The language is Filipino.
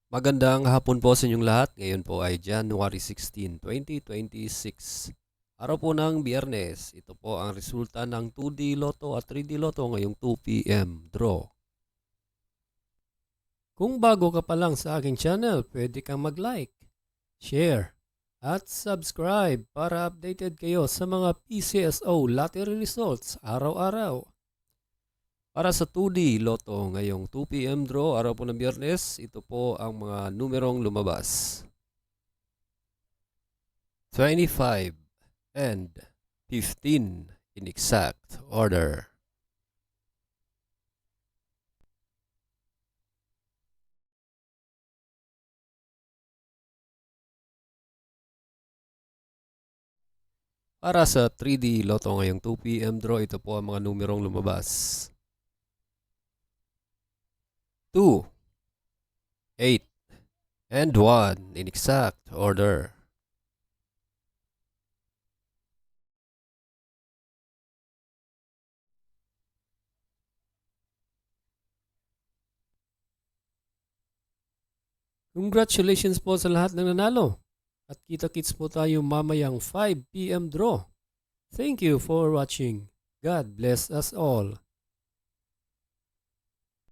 Magandang hapon po sa inyong lahat. Ngayon po ay January 16, 2026. Araw po ng Biyernes. Ito po ang resulta ng 2D Lotto at 3D Lotto ngayong 2 p.m. draw. Kung bago ka pa lang sa aking channel, pwede kang mag-like, share, at subscribe para updated kayo sa mga PCSO lottery results araw-araw. Para sa 2D Lotto ngayong 2 p.m. draw, araw po ng Biyernes, ito po ang mga numerong lumabas. 25 and 15 in exact order. Para sa 3D Lotto ngayong 2 p.m. draw, ito po ang mga numerong lumabas. 2, 8, and 1 in exact order. Congratulations po sa lahat ng nanalo. At kita-kits po tayo mamayang 5 p.m. draw. Thank you for watching. God bless us all.